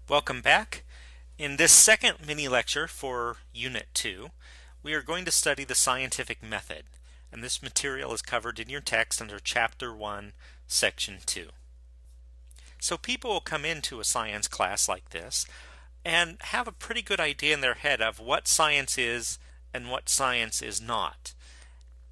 Welcome back. In this second mini lecture for Unit 2, we are going to study the scientific method, and this material is covered in your text under Chapter 1, Section 2. So people will come into a science class like this and have a pretty good idea in their head of what science is and what science is not.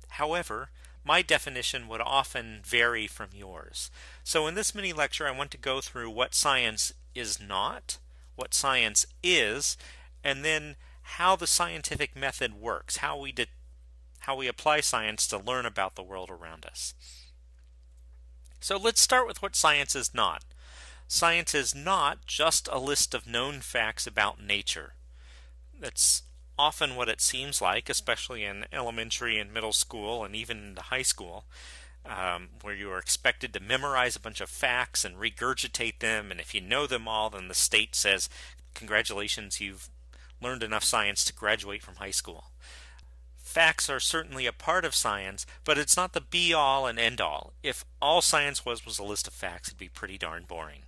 However, my definition would often vary from yours. So in this mini lecture, I want to go through what science is not, what science is, and then how the scientific method works, how we apply science to learn about the world around us. So let's start with what science is not. Science is not just a list of known facts about nature. That's often what it seems like, especially in elementary and middle school and even into high school, where you are expected to memorize a bunch of facts and regurgitate them, and if you know them all, then the state says, congratulations, you've learned enough science to graduate from high school. Facts are certainly a part of science, but it's not the be-all and end-all. If all science was a list of facts, it'd be pretty darn boring.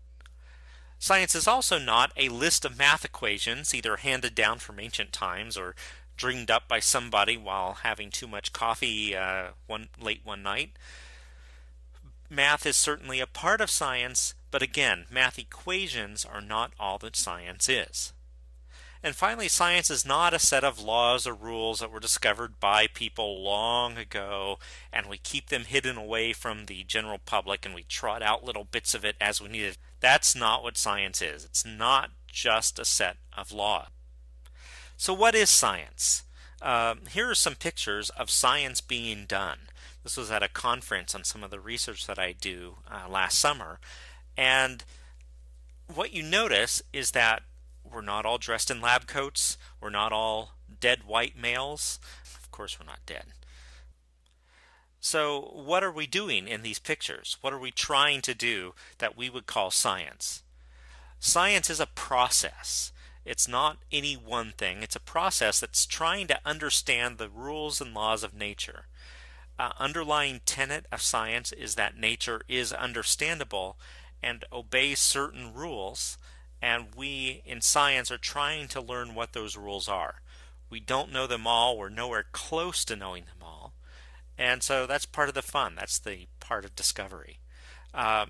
Science is also not a list of math equations, either handed down from ancient times or dreamed up by somebody while having too much coffee late one night. Math is certainly a part of science, but again, math equations are not all that science is. And finally, science is not a set of laws or rules that were discovered by people long ago, and we keep them hidden away from the general public and we trot out little bits of it as we need it. That's not what science is. It's not just a set of laws. So what is science? Here are some pictures of science being done. This was at a conference on some of the research that I do last summer. And what you notice is that we're not all dressed in lab coats. We're not all dead white males. Of course, we're not dead. So what are we doing in these pictures? What are we trying to do that we would call science? Science is a process. It's not any one thing. It's a process that's trying to understand the rules and laws of nature. Underlying tenet of science is that nature is understandable and obeys certain rules, and we in science are trying to learn what those rules are. We don't know them all. We're nowhere close to knowing them all. And so that's part of the fun. That's the part of discovery.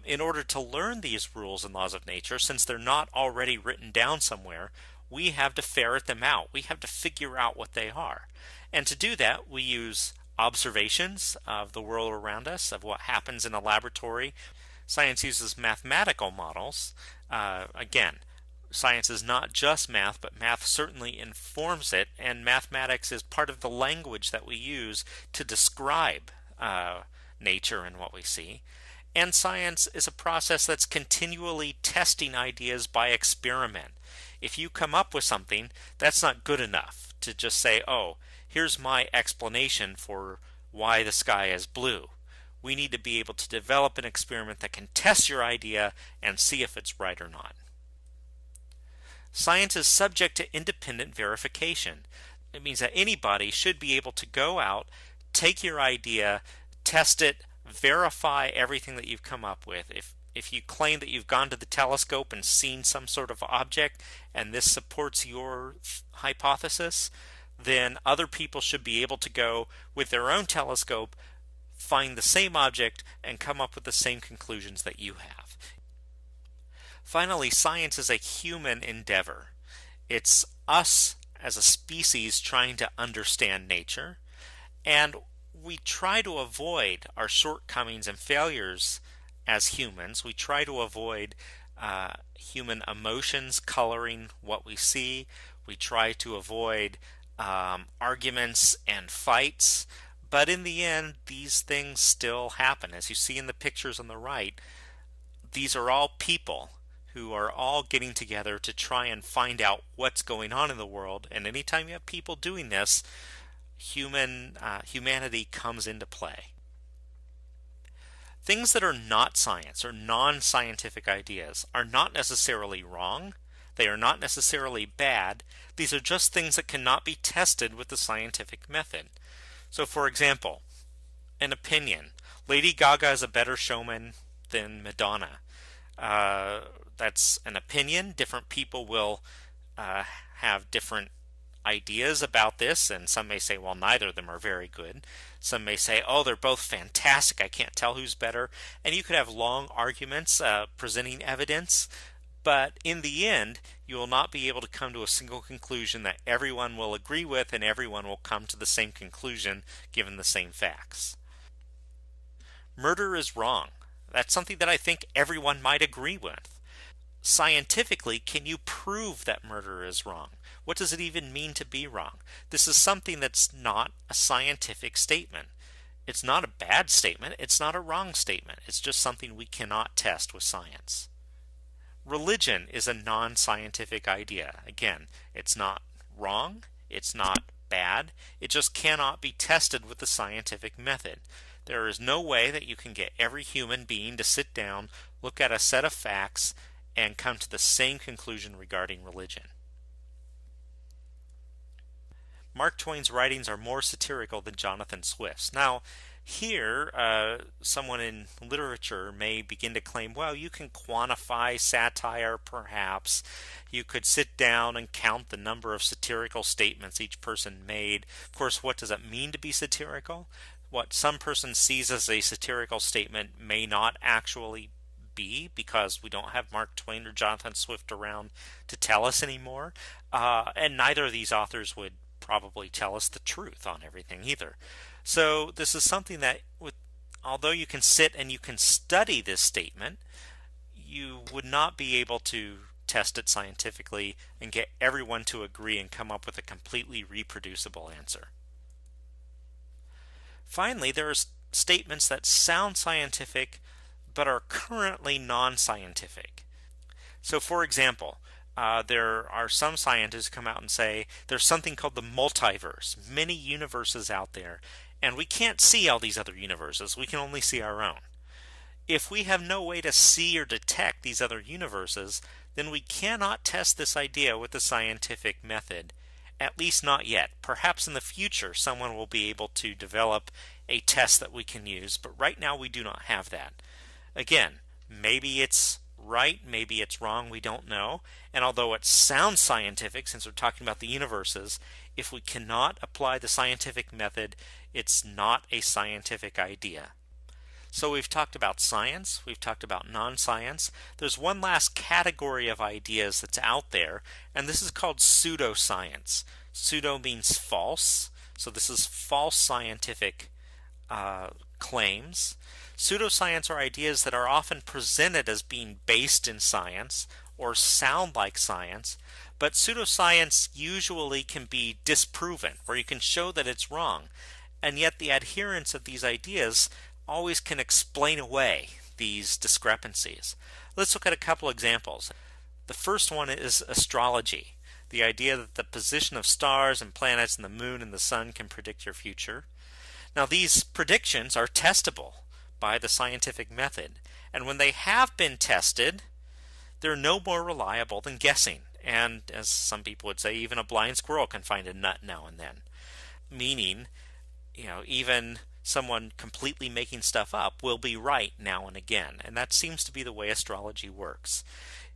In order to learn these rules and laws of nature, since they're not already written down somewhere, we have to ferret them out. We have to figure out what they are. And to do that, we use observations of the world around us, of what happens in a laboratory. Science uses mathematical models. Again, science is not just math, but math certainly informs it, and mathematics is part of the language that we use to describe nature and what we see. And science is a process that's continually testing ideas by experiment. If you come up with something, that's not good enough to just say, oh, here's my explanation for why the sky is blue. We need to be able to develop an experiment that can test your idea and see if it's right or not. Science is subject to independent verification. It means that anybody should be able to go out, take your idea, test it, verify everything that you've come up with. If you claim that you've gone to the telescope and seen some sort of object and this supports your hypothesis, then other people should be able to go with their own telescope, find the same object, and come up with the same conclusions that you have. Finally, science is a human endeavor. It's us as a species trying to understand nature, and we try to avoid our shortcomings and failures as humans. We try to avoid human emotions coloring what we see. We try to avoid arguments and fights. But in the end, these things still happen. As you see in the pictures on the right, these are all people who are all getting together to try and find out what's going on in the world. And anytime you have people doing this, humanity comes into play. Things that are not science or non-scientific ideas are not necessarily wrong. They are not necessarily bad. These are just things that cannot be tested with the scientific method. So for example, an opinion. Lady Gaga is a better showman than Madonna. that's an opinion. Different people will uh, have different ideas about this, and some may say, well, neither of them are very good. Some may say, oh, they're both fantastic, I can't tell who's better. And you could have long arguments presenting evidence, but in the end, you will not be able to come to a single conclusion that everyone will agree with and everyone will come to the same conclusion given the same facts. Murder is wrong. That's something that I think everyone might agree with. Scientifically, can you prove that murder is wrong? What does it even mean to be wrong? This is something that's not a scientific statement. It's not a bad statement. It's not a wrong statement. It's just something we cannot test with science. Religion is a non-scientific idea. Again, it's not wrong. It's not bad. It just cannot be tested with the scientific method. There is no way that you can get every human being to sit down, look at a set of facts, and come to the same conclusion regarding religion. Mark Twain's writings are more satirical than Jonathan Swift's. Now, here, someone in literature may begin to claim, well, you can quantify satire, perhaps. You could sit down and count the number of satirical statements each person made. Of course, what does it mean to be satirical? What some person sees as a satirical statement may not actually be, because we don't have Mark Twain or Jonathan Swift around to tell us anymore. And neither of these authors would probably tell us the truth on everything either. So this is something that, although you can sit and you can study this statement, you would not be able to test it scientifically and get everyone to agree and come up with a completely reproducible answer. Finally, there are statements that sound scientific but are currently non-scientific. So for example, there are some scientists who come out and say there's something called the multiverse, many universes out there, and we can't see all these other universes, we can only see our own. If we have no way to see or detect these other universes, then we cannot test this idea with the scientific method, at least not yet. Perhaps in the future someone will be able to develop a test that we can use, but right now we do not have that. Again, maybe it's right, maybe it's wrong, we don't know. And although it sounds scientific, since we're talking about the universes, if we cannot apply the scientific method, it's not a scientific idea. So we've talked about science, we've talked about non-science. There's one last category of ideas that's out there, and this is called pseudoscience. Pseudo means false, so this is false scientific claims. Pseudoscience are ideas that are often presented as being based in science or sound like science, but pseudoscience usually can be disproven, where you can show that it's wrong, and yet the adherents of these ideas always can explain away these discrepancies. Let's look at a couple examples. The first one is astrology, the idea that the position of stars and planets and the moon and the sun can predict your future. Now these predictions are testable by the scientific method, and when they have been tested, they're no more reliable than guessing. And as some people would say, even a blind squirrel can find a nut now and then. Meaning, even someone completely making stuff up will be right now and again, and that seems to be the way astrology works.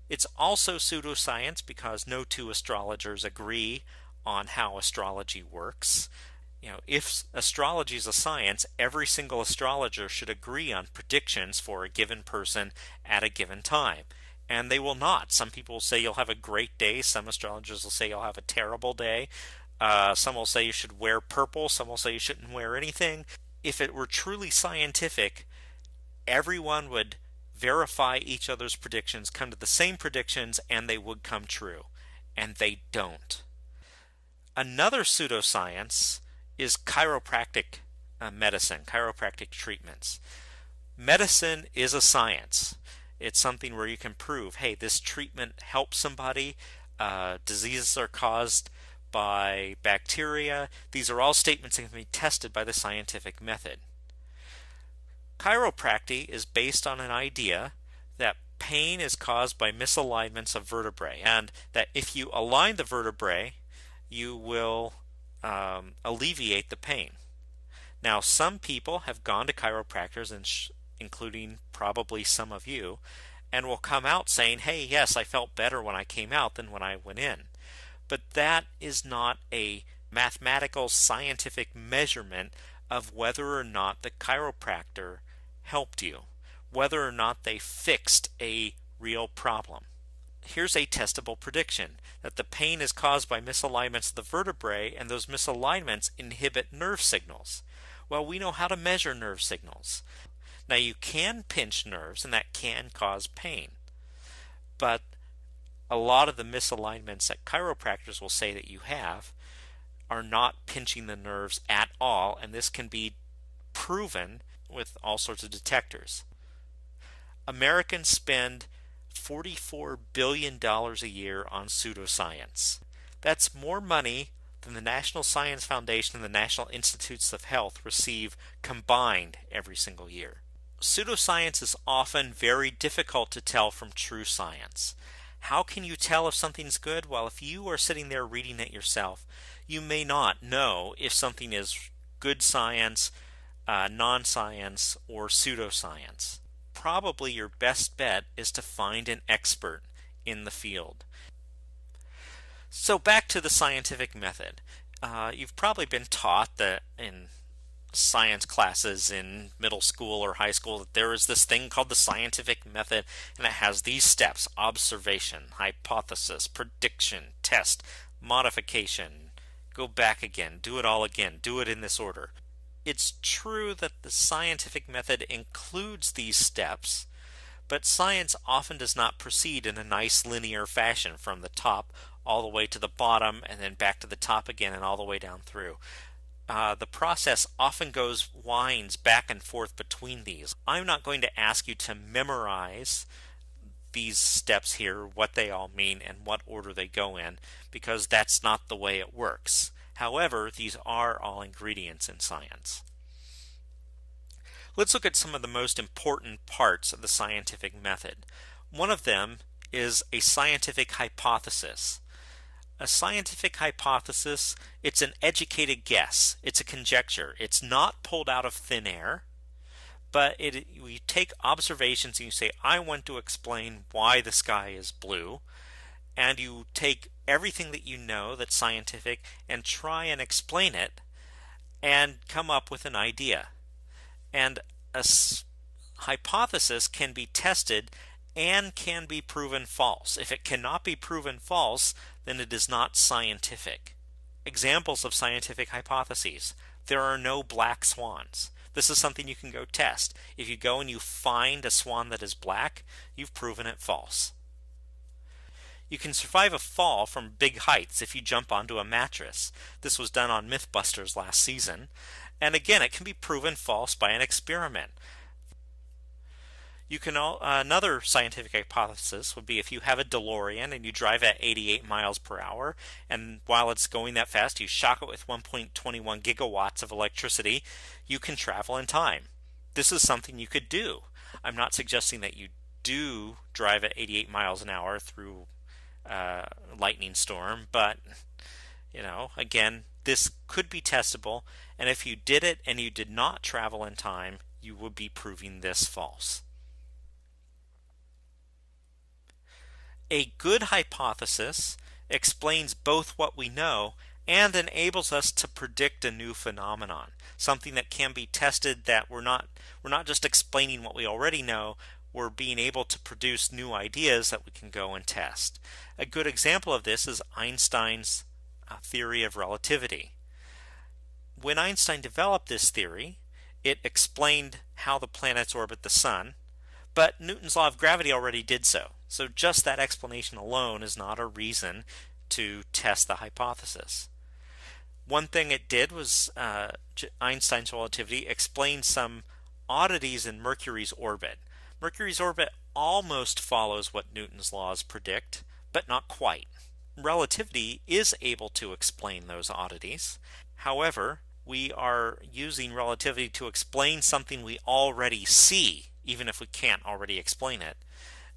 It's also pseudoscience because no two astrologers agree on how astrology works. If astrology is a science, every single astrologer should agree on predictions for a given person at a given time. And they will not. Some people will say you'll have a great day. Some astrologers will say you'll have a terrible day. Some will say you should wear purple. Some will say you shouldn't wear anything. If it were truly scientific, everyone would verify each other's predictions, come to the same predictions, and they would come true. And they don't. Another pseudoscience is chiropractic medicine, chiropractic treatments. Medicine is a science. It's something where you can prove, hey, this treatment helps somebody. Diseases are caused by bacteria. These are all statements that can be tested by the scientific method. Chiropractic is based on an idea that pain is caused by misalignments of vertebrae, and that if you align the vertebrae, you will alleviate the pain. Now, some people have gone to chiropractors, including probably some of you, and will come out saying, hey, yes, I felt better when I came out than when I went in. But that is not a mathematical scientific measurement of whether or not the chiropractor helped you, whether or not they fixed a real problem. Here's a testable prediction that the pain is caused by misalignments of the vertebrae, and those misalignments inhibit nerve signals. Well, we know how to measure nerve signals. Now, you can pinch nerves, and that can cause pain. But a lot of the misalignments that chiropractors will say that you have are not pinching the nerves at all, and this can be proven with all sorts of detectors. Americans spend $44 billion a year on pseudoscience. That's more money than the National Science Foundation and the National Institutes of Health receive combined every single year. Pseudoscience is often very difficult to tell from true science. How can you tell if something's good? Well, if you are sitting there reading it yourself, you may not know if something is good science, non-science, or pseudoscience. Probably your best bet is to find an expert in the field. So back to the scientific method. You've probably been taught that in science classes in middle school or high school that there is this thing called the scientific method, and it has these steps: observation, hypothesis, prediction, test, modification, go back again, do it all again, do it in this order. It's true that the scientific method includes these steps, but science often does not proceed in a nice linear fashion from the top all the way to the bottom and then back to the top again and all the way down through. The process often winds back and forth between these. I'm not going to ask you to memorize these steps here, what they all mean and what order they go in, because that's not the way it works. However, these are all ingredients in science. Let's look at some of the most important parts of the scientific method. One of them is a scientific hypothesis. A scientific hypothesis, it's an educated guess. It's a conjecture. It's not pulled out of thin air, but you take observations and you say, I want to explain why the sky is blue, and you take everything that you know that's scientific and try and explain it and come up with an idea. And a hypothesis can be tested and can be proven false. If it cannot be proven false, then it is not scientific. Examples of scientific hypotheses: there are no black swans. This is something you can go test. If you go and you find a swan that is black, you've proven it false. You can survive a fall from big heights if you jump onto a mattress. This was done on Mythbusters last season. And again, it can be proven false by an experiment. Another scientific hypothesis would be if you have a DeLorean and you drive at 88 miles per hour, and while it's going that fast, you shock it with 1.21 gigawatts of electricity, you can travel in time. This is something you could do. I'm not suggesting that you do drive at 88 miles an hour through a lightning storm, but again, this could be testable, and if you did it and you did not travel in time, you would be proving this false. A good hypothesis explains both what we know and enables us to predict a new phenomenon, something that can be tested, that we're not just explaining what we already know, we're being able to produce new ideas that we can go and test. A good example of this is Einstein's theory of relativity. When Einstein developed this theory, it explained how the planets orbit the sun, but Newton's law of gravity already did so. So just that explanation alone is not a reason to test the hypothesis. One thing it did was Einstein's relativity explained some oddities in Mercury's orbit. Mercury's orbit almost follows what Newton's laws predict, but not quite. Relativity is able to explain those oddities. However, we are using relativity to explain something we already see, even if we can't already explain it.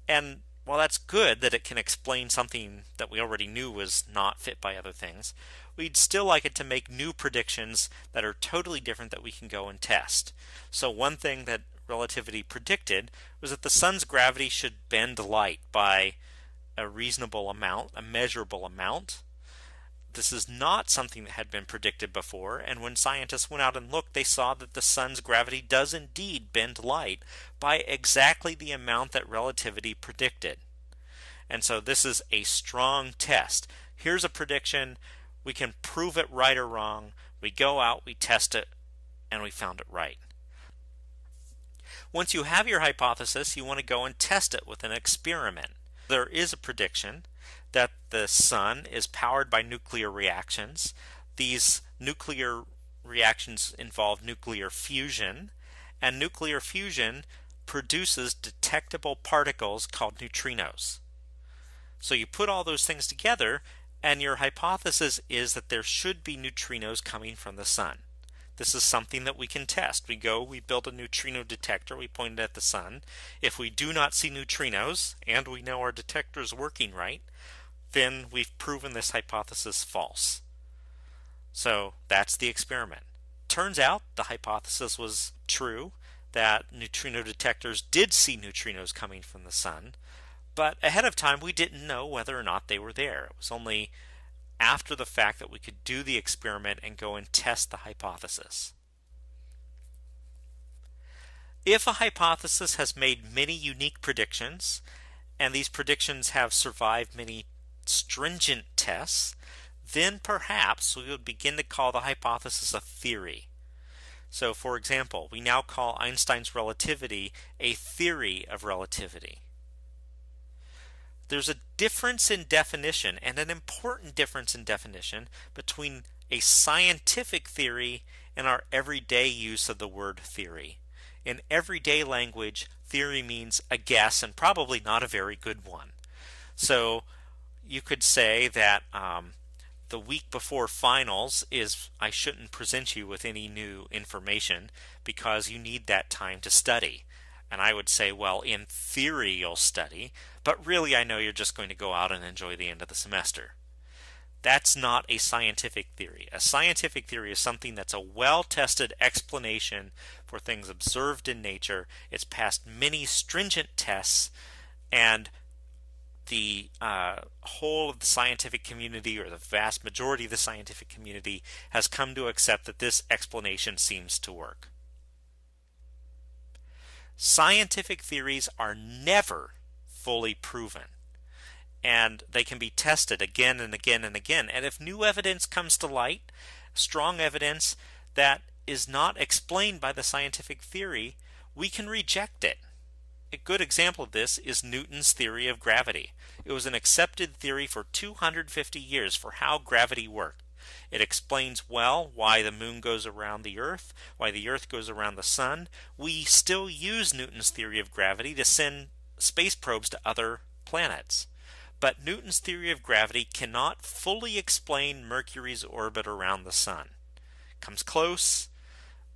And while that's good that it can explain something that we already knew was not fit by other things, we'd still like it to make new predictions that are totally different that we can go and test. So one thing that relativity predicted was that the sun's gravity should bend light by a reasonable amount, a measurable amount. This is not something that had been predicted before, and when scientists went out and looked, they saw that the sun's gravity does indeed bend light by exactly the amount that relativity predicted. And so this is a strong test. Here's a prediction. We can prove it right or wrong. We go out, we test it, and we found it right. Once you have your hypothesis, you want to go and test it with an experiment. There is a prediction that the sun is powered by nuclear reactions. These nuclear reactions involve nuclear fusion, and nuclear fusion produces detectable particles called neutrinos. So you put all those things together, and your hypothesis is that there should be neutrinos coming from the sun. This is something that we can test. We build a neutrino detector, we point it at the sun. If we do not see neutrinos, and we know our detector is working right, then we've proven this hypothesis false. So that's the experiment. Turns out the hypothesis was true, that neutrino detectors did see neutrinos coming from the sun, but ahead of time we didn't know whether or not they were there. It was only after the fact that we could do the experiment and go and test the hypothesis. If a hypothesis has made many unique predictions, and these predictions have survived many stringent tests, then perhaps we would begin to call the hypothesis a theory. So for example, we now call Einstein's relativity a theory of relativity. There's a difference in definition, and an important difference in definition, between a scientific theory and our everyday use of the word theory. In everyday language, theory means a guess, and probably not a very good one. So you could say that the week before finals I shouldn't present you with any new information because you need that time to study. And I would say, well, in theory you'll study, but really I know you're just going to go out and enjoy the end of the semester. That's not a scientific theory. A scientific theory is something that's a well-tested explanation for things observed in nature. It's passed many stringent tests, and the whole of the scientific community, or the vast majority of the scientific community, has come to accept that this explanation seems to work. Scientific theories are never fully proven, and they can be tested again and again and again. And if new evidence comes to light, strong evidence that is not explained by the scientific theory, we can reject it. A good example of this is Newton's theory of gravity. It was an accepted theory for 250 years for how gravity worked. It explains well why the moon goes around the earth, why the earth goes around the sun. We still use Newton's theory of gravity to send space probes to other planets. But Newton's theory of gravity cannot fully explain Mercury's orbit around the sun. It comes close,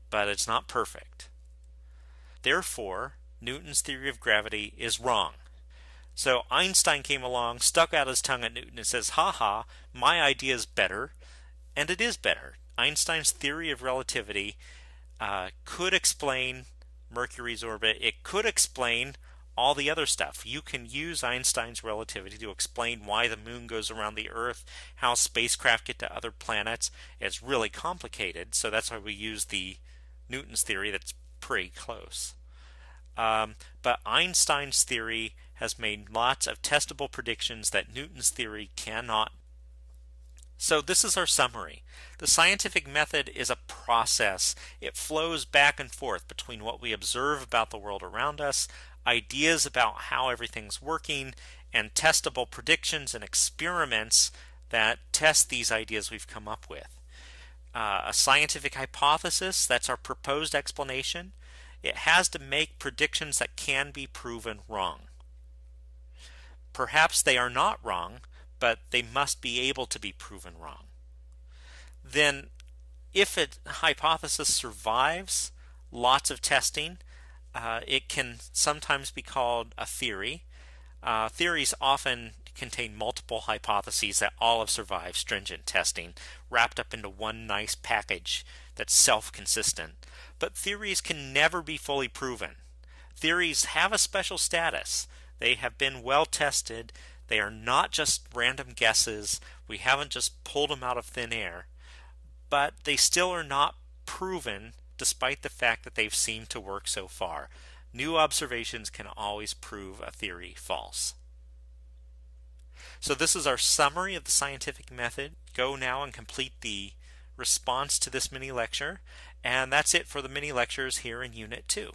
but it's not perfect. Therefore, Newton's theory of gravity is wrong. So Einstein came along, stuck out his tongue at Newton and says, ha ha, my idea is better. And it is better. Einstein's theory of relativity could explain Mercury's orbit. It could explain all the other stuff. You can use Einstein's relativity to explain why the moon goes around the earth, how spacecraft get to other planets. It's really complicated, so that's why we use the Newton's theory that's pretty close. But Einstein's theory has made lots of testable predictions that Newton's theory cannot. So this is our summary. The scientific method is a process. It flows back and forth between what we observe about the world around us, ideas about how everything's working, and testable predictions and experiments that test these ideas we've come up with. A scientific hypothesis, that's our proposed explanation. It has to make predictions that can be proven wrong. Perhaps they are not wrong, but they must be able to be proven wrong. Then, if a hypothesis survives lots of testing, it can sometimes be called a theory. Theories often contain multiple hypotheses that all have survived stringent testing, wrapped up into one nice package that's self-consistent. But theories can never be fully proven. Theories have a special status. They have been well tested. They are not just random guesses. We haven't just pulled them out of thin air. But they still are not proven, despite the fact that they've seemed to work so far. New observations can always prove a theory false. So this is our summary of the scientific method. Go now and complete the response to this mini lecture, and that's it for the mini lectures here in Unit 2.